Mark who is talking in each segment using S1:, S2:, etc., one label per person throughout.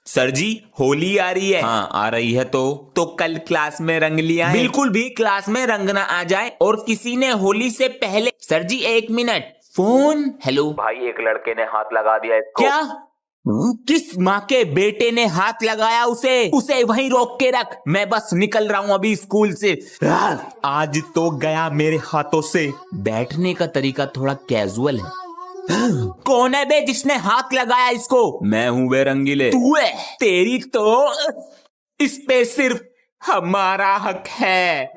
S1: Sir जी होली आ रही है। हाँ आ रही है तो कल क्लास में रंग लिया है? बिल्कुल भी क्लास में रंग ना आ जाए और किसी ने होली से पहले। सर जी 1 मिनट, फोन। हेलो
S2: भाई एक लड़के ने हाथ लगा दिया इसको।
S1: क्या? किस माँ के बेटे ने हाथ लगाया उसे वहीं रोक के रख, मैं बस निकल रहा हूँ अभी स्कूल से। आज तो गया मेरे हाथों से। बैठने का तरीका थोड़ा कैजुअल है। कौन है बे जिसने हाथ लगाया इसको? मैं हूँ बे रंगीले। तू है? तेरी तो इस पे सिर्फ हमारा हक है।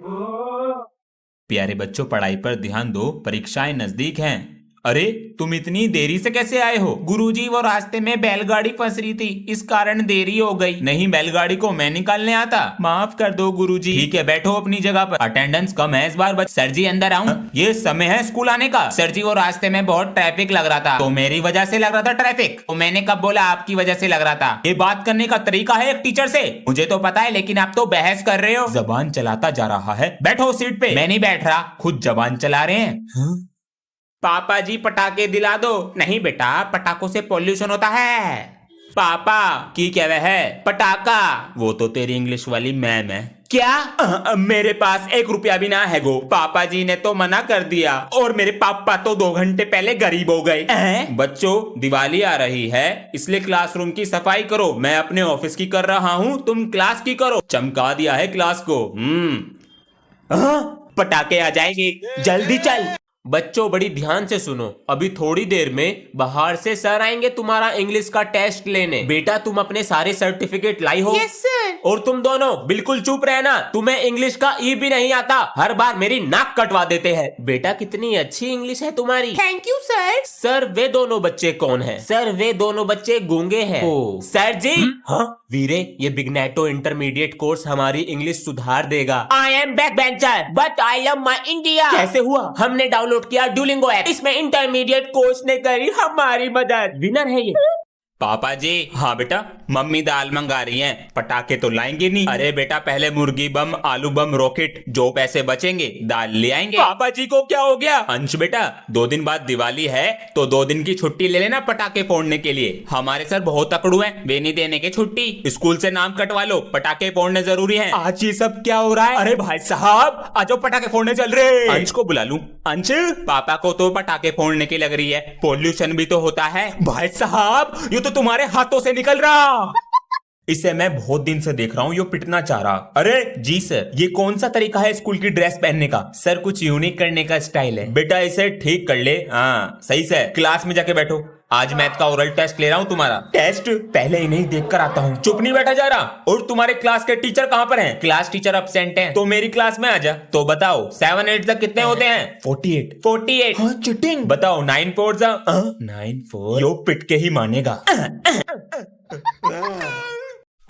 S3: प्यारे बच्चों, पढ़ाई पर ध्यान दो, परीक्षाएं नजदीक हैं। अरे तुम इतनी देरी से कैसे आए हो? गुरुजी वो रास्ते में बैलगाड़ी फंस रही थी, इस कारण देरी हो गई। नहीं, बैलगाड़ी को मैं निकालने आता। माफ कर दो गुरुजी। ठीक है, बैठो अपनी जगह पर। अटेंडेंस कम है इस बार। सर जी अंदर आऊं? ये समय है स्कूल आने का। सर जी वो रास्ते में बहुत ट्रैफिक लग रहा था। तो मेरी वजह से लग रहा था ट्रैफिक? तो मैंने कब बोला आपकी वजह से लग रहा था? ये बात करने का तरीका है एक टीचर से? मुझे तो पता है, लेकिन आप तो बहस कर रहे हो। जबान चलाता जा रहा है। बैठो सीट पे। मैं नहीं बैठ रहा, खुद जबान चला रहे हैं। पापा जी पटाखे दिला दो। नहीं बेटा, पटाखों से पोल्यूशन होता है। पापा की क्या वह है? पटाखा। वो तो तेरी इंग्लिश वाली मैम है। क्या? मेरे पास 1 रुपया भी ना है गो। पापा जी ने तो मना कर दिया और मेरे पापा तो 2 घंटे पहले गरीब हो गए। बच्चों, दिवाली आ रही है, इसलिए क्लासरूम की सफाई करो। मैं अपने ऑफिस की कर रहा हूँ, तुम क्लास की करो। चमका दिया है क्लास को। पटाखे आ जाएंगे, जल्दी चल। बच्चों बड़ी ध्यान से सुनो, अभी थोड़ी देर में बाहर से सर आएंगे तुम्हारा इंग्लिश का टेस्ट लेने। बेटा तुम अपने सारे सर्टिफिकेट लाई हो?
S4: Yes sir.
S1: और तुम दोनों बिल्कुल चुप रहना, तुम्हें इंग्लिश का ई भी नहीं आता, हर बार मेरी नाक कटवा देते हैं। बेटा कितनी अच्छी इंग्लिश है तुम्हारी।
S4: Thank you sir.
S1: सर वे दोनों बच्चे कौन हैं? सर वे दोनों बच्चे गूंगे हैं। सर जी। हाँ वीरे, ये बिगनेटो इंटरमीडिएट कोर्स हमारी इंग्लिश सुधार देगा। I am back bencher but I love my India. कैसे हुआ? हमने डाउनलोड किया डुलिंगो ऐप, इसमें इंटरमीडिएट कोर्स ने करी हमारी मदद। विनर है ये। पापा जी। हाँ बेटा, मम्मी दाल मंगा रही हैं, पटाखे तो लाएंगे नहीं। अरे बेटा पहले मुर्गी बम, आलू बम, रॉकेट, जो पैसे बचेंगे दाल ले आएंगे। पापा जी को क्या हो गया? अंश बेटा 2 दिन बाद दिवाली है तो 2 दिन की छुट्टी ले लेना पटाखे फोड़ने के लिए। हमारे सर बहुत तकड़ू हैं, वे नहीं देने के छुट्टी। स्कूल से नाम कटवा लो, पटाखे फोड़ने जरूरी है। आज ये सब क्या हो रहा है? अरे भाई साहब आज पटाखे फोड़ने चल रहे। अंश को बुला लूं? अंश, पापा को तो पटाखे फोड़ने की लग रही है, पोल्यूशन भी तो होता है। भाई साहब ये तो तुम्हारे हाथों से निकल रहा। इसे मैं बहुत दिन से देख रहा हूँ, ये पिटना चाह रहा। अरे जी सर, ये कौन सा तरीका है स्कूल की ड्रेस पहनने का? सर कुछ यूनिक करने का स्टाइल है। बेटा इसे ठीक कर ले। हाँ सही से। क्लास में जाके बैठो, आज मैथ का ओरल टेस्ट ले रहा हूँ तुम्हारा। टेस्ट? पहले इन्हें देख कर आता हूँ। चुप नहीं बैठा जा रहा। और तुम्हारे क्लास के टीचर कहाँ पर हैं? क्लास टीचर अब्सेंट हैं। तो मेरी क्लास में आ जा। तो बताओ 7 8 तक कितने होते हैं? 48। हाँ चिटिंग। बताओ 9 4 9 4। यो पिट के ही मानेगा।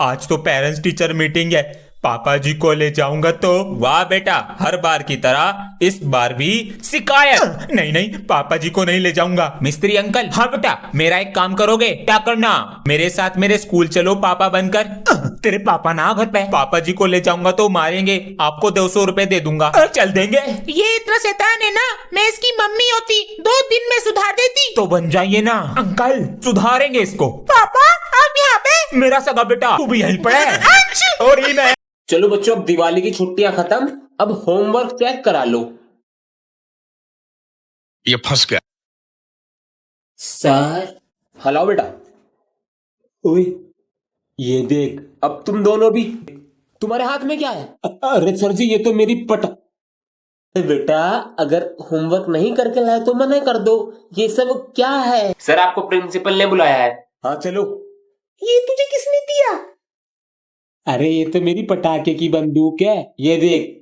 S1: आज तो पेरेंट्स टीचर मीटिंग है, पापा जी को ले जाऊंगा तो। वाह बेटा, हर बार की तरह इस बार भी शिकायत। नहीं पापा जी को नहीं ले जाऊंगा। मिस्त्री अंकल। हाँ बेटा, मेरा एक काम करोगे? क्या करना? मेरे साथ मेरे स्कूल चलो पापा बनकर। तेरे पापा ना घर पे। पापा जी को ले जाऊंगा तो मारेंगे, आपको 200 रुपए दे दूंगा। चल देंगे।
S4: ये इतना शैतान है ना, मैं इसकी मम्मी होती 2 दिन में सुधार देती।
S1: तो बन जाइए ना अंकल, सुधारेंगे इसको।
S4: पापा आप यहाँ पे?
S1: मेरा सगा बेटा, तू भी यहीं पर है। और ही मैं। चलो बच्चों, अब दिवाली की छुट्टियां खत्म, अब होमवर्क चेक करा लो।
S5: ये फंस गया।
S1: सर। हलाओ बेटा। ओए ये देख, अब तुम दोनों भी। तुम्हारे हाथ में क्या है? अरे सर जी ये तो मेरी बेटा अगर होमवर्क नहीं करके लाए तो मना कर दो। ये सब क्या है? सर आपको प्रिंसिपल ने बुलाया है। हाँ चलो।
S4: ये तुझे किसने दिया?
S1: अरे ये तो मेरी पटाखे की बंदूक है, ये देख।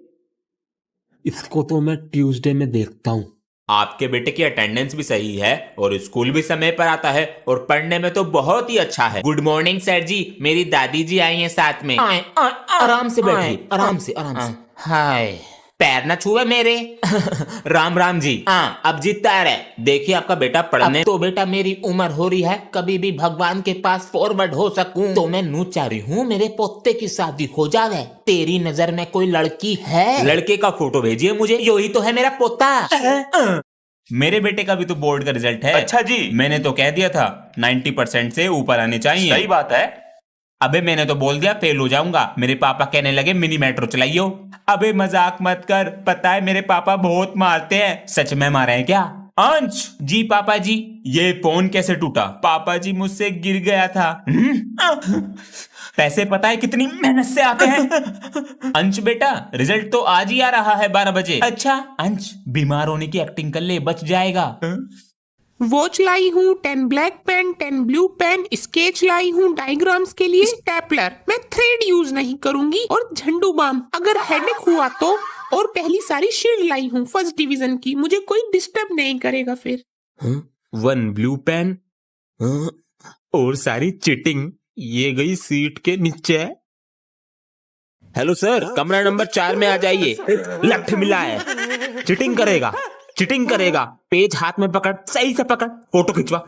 S1: इसको तो मैं ट्यूसडे में देखता हूँ। आपके बेटे की अटेंडेंस भी सही है और स्कूल भी समय पर आता है और पढ़ने में तो बहुत ही अच्छा है। गुड मॉर्निंग सर जी, मेरी दादी जी आई हैं साथ में। आराम से बैठिए, आराम से। हाय, पैर न छुए मेरे। राम राम जी। हाँ अब जीतता है। देखिए आपका बेटा पढ़ने। तो बेटा मेरी उम्र हो रही है, कभी भी भगवान के पास फॉरवर्ड हो सकूं, तो मैं नू चाह रही हूँ मेरे पोते की शादी हो जावे। तेरी नजर में कोई लड़की है? लड़के का फोटो भेजिए मुझे, यही तो है मेरा पोता। मेरे बेटे का भी तो बोर्ड का रिजल्ट है।
S2: अच्छा जी।
S1: मैंने तो कह दिया था 90% से ऊपर आने चाहिए।
S2: सही बात है।
S3: अबे मैंने तो बोल दिया फेल हो जाऊंगा। मेरे पापा कहने लगे मिनी मेट्रो चलाइयो। अबे मजाक मत कर, पता है मेरे पापा बहुत मारते हैं। सच में मारे हैं क्या? अंश जी पापा जी, ये फोन कैसे टूटा? पापा जी मुझसे गिर गया था। पैसे पता है कितनी मेहनत से आते हैं? अंश बेटा रिजल्ट तो आज ही आ रहा है 12 बजे। अच्छा अंश, बीमार होने की एक्टिंग कर ले, बच जाएगा।
S4: वॉच लाई हूँ, 10 black pen, 10 blue pen, sketch लाई हूँ डायग्राम्स के लिए, स्टेपलर, मैं थ्रेड यूज नहीं करूंगी, और झंडू बाम अगर हेडेक हुआ तो, और पहली सारी शील्ड लाई हूँ फर्स्ट डिवीजन की, मुझे कोई डिस्टर्ब नहीं करेगा फिर।
S1: 1 ब्लू पेन और सारी चिटिंग ये गई सीट के नीचे। हेलो सर, कमरा नंबर 4 में आ जाइए। लठ मिला है, चिटिंग करेगा, चिटिंग करेगा। पेज हाथ में पकड़, सही से पकड़, फोटो खिंचवा।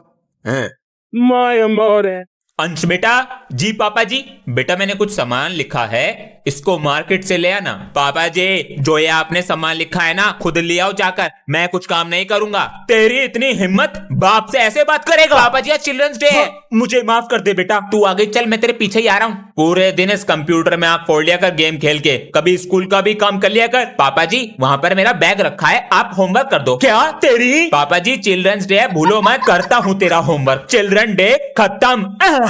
S3: अंश बेटा जी पापा जी, बेटा मैंने कुछ सामान लिखा है, इसको मार्केट से ले आना। पापा जी जो ये आपने सामान लिखा है ना, खुद ले आओ जाकर, मैं कुछ काम नहीं करूंगा। तेरी इतनी हिम्मत, बाप से ऐसे बात करेगा? पापा जी आज चिल्ड्रंस डे है। मुझे माफ कर दे बेटा। तू आगे चल, मैं तेरे पीछे ही आ रहा हूँ। पूरे दिन इस कंप्यूटर में आप फोड़ लिया कर गेम खेल के, कभी स्कूल का भी काम कर लिया कर। पापा जी वहाँ पर मेरा बैग रखा है, आप होमवर्क कर दो। क्या तेरी? पापा जी चिल्ड्रंस डे है, भूलो मत, करता हूँ तेरा होमवर्क। चिल्ड्रन डे खत्म।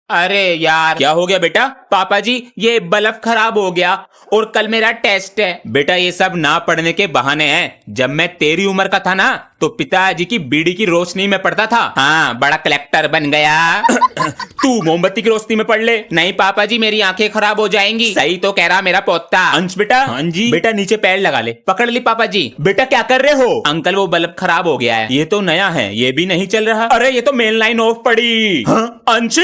S3: अरे यार क्या हो गया बेटा? पापा जी ये बल्ब खराब हो गया और कल मेरा टेस्ट है। बेटा ये सब ना पढ़ने के बहाने हैं। जब मैं तेरी उम्र का था ना, तो पिताजी की बीड़ी की रोशनी में पढ़ता था। हाँ, बड़ा कलेक्टर बन गया। तू मोमबत्ती की रोशनी में पढ़ ले। नहीं पापा जी मेरी आंखें खराब हो जाएंगी। सही तो कह रहा मेरा पोता। अंश बेटा। हाँ जी बेटा, नीचे पैर लगा ले। पकड़ ली पापा जी। बेटा क्या कर रहे हो? अंकल वो बल्ब खराब हो गया है। ये तो नया है, ये भी नहीं चल रहा। अरे ये तो मेन लाइन ऑफ पड़ी। अंश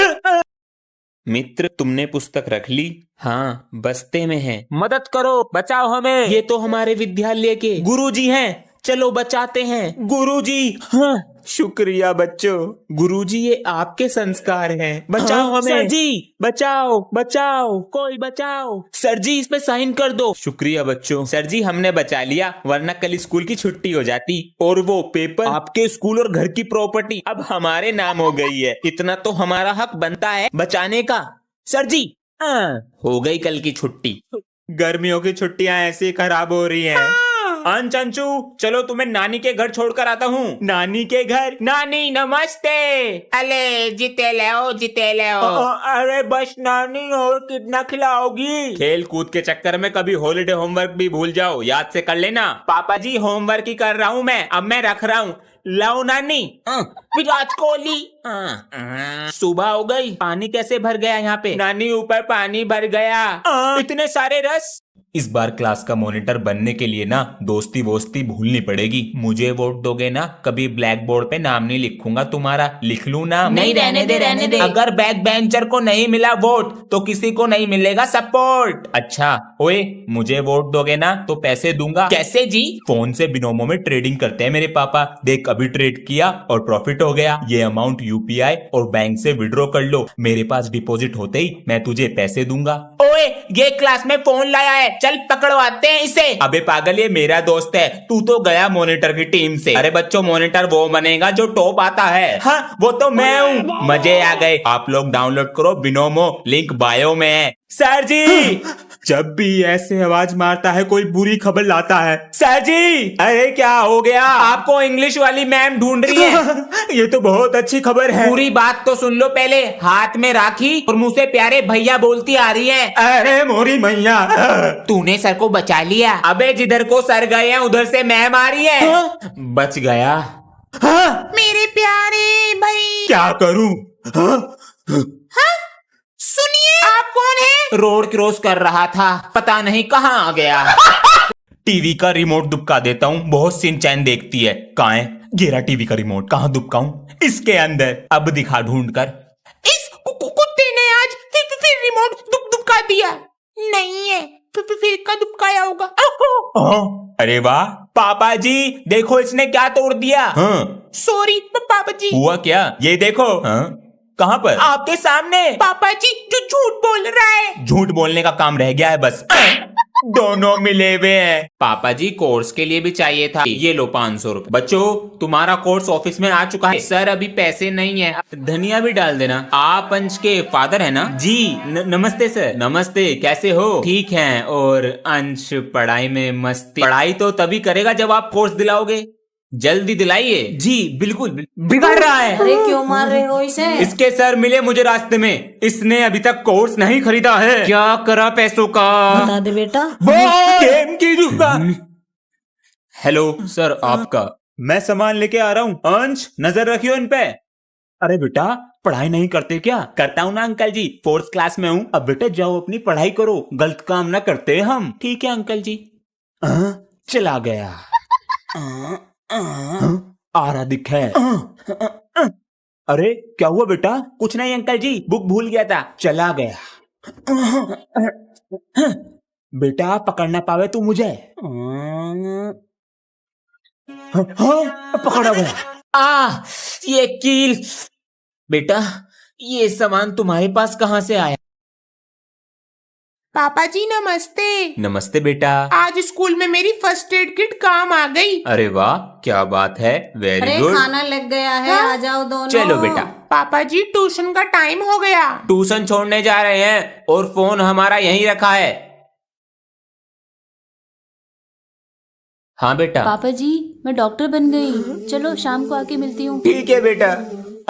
S3: मित्र तुमने पुस्तक रख ली? हाँ बस्ते में है। मदद करो, बचाओ हमें। ये तो हमारे विद्यालय के गुरुजी हैं, चलो बचाते हैं। गुरुजी। हाँ शुक्रिया बच्चों। गुरुजी ये आपके संस्कार हैं, बचाओ हमें। सर जी बचाओ, बचाओ, कोई बचाओ। सर जी इस पे साइन कर दो। शुक्रिया बच्चों। सर जी हमने बचा लिया, वरना कल स्कूल की छुट्टी हो जाती और वो पेपर आपके स्कूल और घर की प्रॉपर्टी अब हमारे नाम हो गई है। इतना तो हमारा हक बनता है बचाने का। सर जी हो गई कल की छुट्टी। गर्मियों की छुट्टियां ऐसे खराब हो रही हैं। अंश अंशु चलो तुम्हें नानी के घर छोड़कर आता हूँ। नानी के घर? नानी नमस्ते।
S4: अले जीते ले
S3: अरे बस नानी, और कितना खिलाओगी? खेल कूद के चक्कर में कभी हॉलिडे होमवर्क भी भूल जाओ, याद से कर लेना। पापा जी होमवर्क ही कर रहा हूँ मैं, अब मैं रख रहा हूँ। लाओ नानी। विराट कोहली। सुबह हो गई, पानी कैसे भर गया यहाँ पे? नानी ऊपर पानी भर गया। इतने सारे रस। इस बार क्लास का मॉनिटर बनने के लिए ना दोस्ती वोस्ती भूलनी पड़ेगी। मुझे वोट दोगे ना? कभी ब्लैक बोर्ड पे नाम नहीं लिखूंगा तुम्हारा, लिख लूं ना?
S4: नहीं, रहने दे, रहने दे।
S3: अगर बैक बेंचर को नहीं मिला वोट तो किसी को नहीं मिलेगा सपोर्ट। अच्छा ओए, मुझे वोट दोगे ना तो पैसे दूंगा। कैसे जी? फोन से बिनोमो में ट्रेडिंग करते हैं मेरे पापा। देख अभी ट्रेड किया और प्रॉफिट हो गया। ये अमाउंट यूपीआई और बैंक से विड्रॉ कर लो, मेरे पास डिपॉजिट होते ही मैं तुझे पैसे दूंगा। ओए ये क्लास में फोन लाया है, चल पकड़वाते हैं इसे। अबे पागल ये मेरा दोस्त है, तू तो गया मॉनिटर की टीम से। अरे बच्चों मॉनिटर वो बनेगा जो टॉप आता है। हाँ वो तो मैं हूँ। मजे आ गए। आप लोग डाउनलोड करो बिनोमो, लिंक बायो में है। सर जी जब भी ऐसे आवाज मारता है कोई बुरी खबर लाता है। सर जी अरे क्या हो गया? आपको इंग्लिश वाली मैम ढूंढ रही है। ये तो बहुत अच्छी खबर है। पूरी बात तो सुन लो पहले। हाथ में राखी और मुंह से प्यारे भैया बोलती आ रही है। अरे मोरी मैया, तूने सर को बचा लिया। अबे जिधर को सर गए हैं उधर से मैम आ रही है। बच गया।
S4: मेरे प्यारे भाई।
S3: क्या करूं?
S4: सुनिए, आप कौन है?
S3: रोड क्रॉस कर रहा था, पता नहीं कहाँ आ गया। टीवी का रिमोट दुबका देता हूँ, बहुत सिंचैन देखती है। कहाँ है? गिरा टीवी का रिमोट, कहाँ दुबकाऊं? इसके अंदर। अब दिखा ढूंढ कर।
S4: इस कुत्ते ने आज फिर रिमोट दुबका दिया। नहीं है, फिर का दुबकाया होगा।
S3: अरे वाह पापा जी, देखो इसने क्या तोड़ दिया।
S4: सॉरी पापा जी।
S3: हुआ क्या? ये देखो। कहाँ पर? आपके सामने।
S4: पापा जी जो झूठ बोल रहा है।
S3: झूठ बोलने का काम रह गया है बस। दोनों मिले हुए हैं। पापा जी कोर्स के लिए भी चाहिए था, ये लो 500 रुपए। बच्चों तुम्हारा कोर्स ऑफिस में आ चुका है। सर अभी पैसे नहीं है, धनिया भी डाल देना। आप अंश के फादर है ना? जी नमस्ते सर। नमस्ते, कैसे हो? ठीक हैं। और अंश पढ़ाई में मस्ती? पढ़ाई तो तभी करेगा जब आप कोर्स दिलाओगे। जल्दी दिलाइए। जी बिल्कुल, बिगड़ रहा है।
S5: अरे क्यों मार रहे हो इसे?
S3: इसके सर मिले मुझे रास्ते में, इसने अभी तक कोर्स नहीं खरीदा है। क्या करा पैसों का?
S5: बता दे बेटा।
S3: गेम की दुकान। हेलो सर, आपका। मैं सामान लेके आ रहा हूँ। अंश नजर रखियो इन पे। अरे बेटा पढ़ाई नहीं करते क्या? करता हूँ ना अंकल जी, 4th क्लास में हूँ। अब बेटा जाओ अपनी पढ़ाई करो, गलत काम ना करते हम। ठीक है अंकल जी। चला गया। आ रहा दिखा है। अरे क्या हुआ बेटा? कुछ नहीं अंकल जी, बुक भूल गया था, चला गया। बेटा पकड़ना पावे तू मुझे। पकड़ा गया। ये कील। बेटा ये सामान तुम्हारे पास कहाँ से आया?
S4: पापा जी नमस्ते।
S3: नमस्ते बेटा।
S4: आज स्कूल में मेरी फर्स्ट एड किट काम आ गई।
S3: अरे वाह क्या बात है, वेरी
S5: अरे
S3: गुड।
S5: खाना लग गया है,
S4: हाँ?
S5: आ जाओ दोनों।
S3: चलो बेटा।
S4: पापा जी ट्यूशन का टाइम हो गया।
S1: ट्यूशन छोड़ने जा रहे हैं और फोन हमारा यहीं रखा है। हाँ बेटा।
S6: पापा जी मैं डॉक्टर बन गई, चलो शाम को आके मिलती हूँ।
S1: ठीक है बेटा।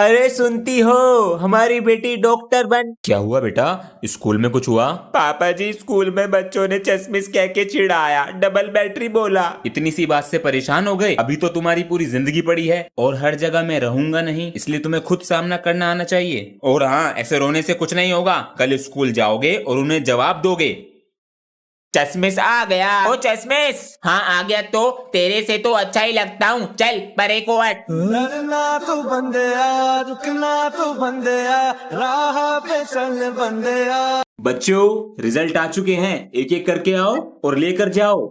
S1: अरे सुनती हो, हमारी बेटी डॉक्टर बन।
S3: क्या हुआ बेटा, स्कूल में कुछ हुआ?
S1: पापा जी स्कूल में बच्चों ने चश्मिश कह के चिढ़ाया, डबल बैटरी बोला।
S3: इतनी सी बात से परेशान हो गए? अभी तो तुम्हारी पूरी जिंदगी पड़ी है और हर जगह मैं रहूंगा नहीं, इसलिए तुम्हें खुद सामना करना आना चाहिए। और हाँ, ऐसे रोने से कुछ नहीं होगा। कल स्कूल जाओगे और उन्हें जवाब दोगे।
S1: चश्मिश आ गया। ओ चश्मिश। हाँ आ गया, तो तेरे से तो अच्छा ही लगता हूँ। चल परे को हट।
S7: लड़ना तो बंदया, रुकना तो बंदया, राह पे चल बंदया।
S3: बच्चों रिजल्ट आ चुके हैं, एक एक करके आओ और लेकर जाओ।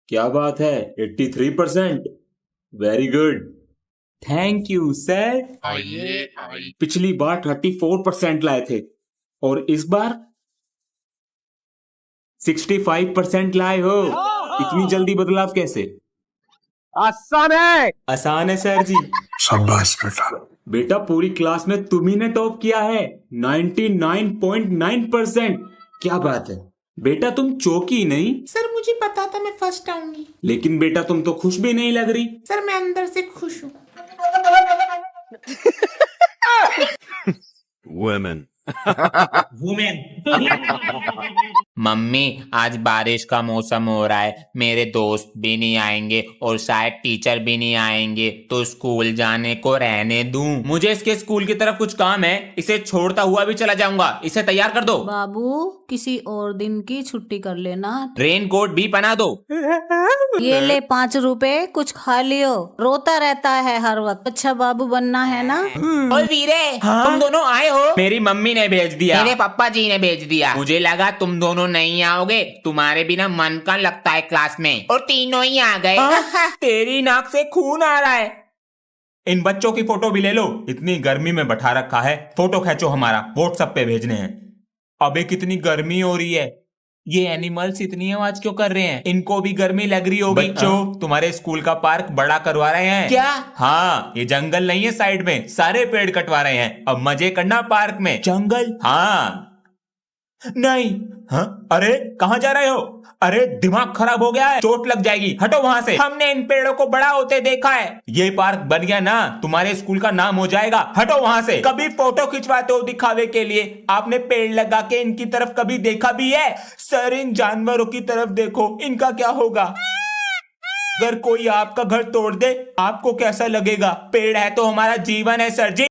S3: क्या बात है, 83%। Very good, thank you sir. पिछली बार 34% लाए थे और इस बार 65% लाए हो। इतनी जल्दी बदलाव कैसे?
S7: आसान है।
S3: आसान है सर जी।
S7: शाबाश बेटा।
S3: बेटा पूरी क्लास में तुम्ही ने टॉप किया है, 99.9%। क्या बात है बेटा, तुम चौंकी नहीं?
S4: सर मुझे पता था मैं फर्स्ट आऊंगी।
S3: लेकिन बेटा तुम तो खुश भी नहीं लग रही।
S4: सर मैं अंदर से खुश हूँ।
S7: वुमेन।
S1: मम्मी आज बारिश का मौसम हो रहा है, मेरे दोस्त भी नहीं आएंगे और शायद टीचर भी नहीं आएंगे, तो स्कूल जाने को रहने दूं? मुझे इसके स्कूल की तरफ कुछ काम है, इसे छोड़ता हुआ भी चला जाऊंगा। इसे तैयार कर दो।
S5: बाबू किसी और दिन की छुट्टी कर लेना।
S1: रेन कोट भी पहना दो।
S5: ये ले 5 रुपए, कुछ खा लियो। रोता रहता है हर वक्त। अच्छा बाबू बनना है ना?
S1: और वीरे तुम दोनों आए हो? मेरी मम्मी ने भेज दिया। मेरे पापा जी ने भेज दिया। मुझे लगा तुम दोनों नहीं आओगे, तुम्हारे बिना मन का लगता है क्लास में, और तीनों ही आ गए। तेरी नाक से खून आ रहा है।
S3: इन बच्चों की फोटो भी ले लो, इतनी गर्मी में बैठा रखा है। फोटो खींचो, हमारा व्हाट्सएप पे भेजने हैं। अबे कितनी गर्मी हो रही है। ये एनिमल्स इतनी आवाज क्यों कर रहे हैं? इनको भी गर्मी लग रही होगी। बच्चों तुम्हारे स्कूल का पार्क बड़ा करवा रहे हैं।
S1: क्या?
S3: हाँ, ये जंगल नहीं है, साइड में सारे पेड़ कटवा रहे हैं। अब मजे करना पार्क में। जंगल? हाँ। नहीं। हाँ? अरे कहाँ जा रहे हो? अरे दिमाग खराब हो गया है, चोट लग जाएगी, हटो वहां से।
S1: हमने इन पेड़ों को बड़ा होते देखा है।
S3: ये पार्क बन गया ना, तुम्हारे स्कूल का नाम हो जाएगा, हटो वहां से।
S1: कभी फोटो खिंचवाते हो दिखावे के लिए? आपने पेड़ लगा के इनकी तरफ कभी देखा भी है? सर इन जानवरों की तरफ देखो, इनका क्या होगा? अगर कोई आपका घर तोड़ दे, आपको कैसा लगेगा? पेड़ है तो हमारा जीवन है सर जी।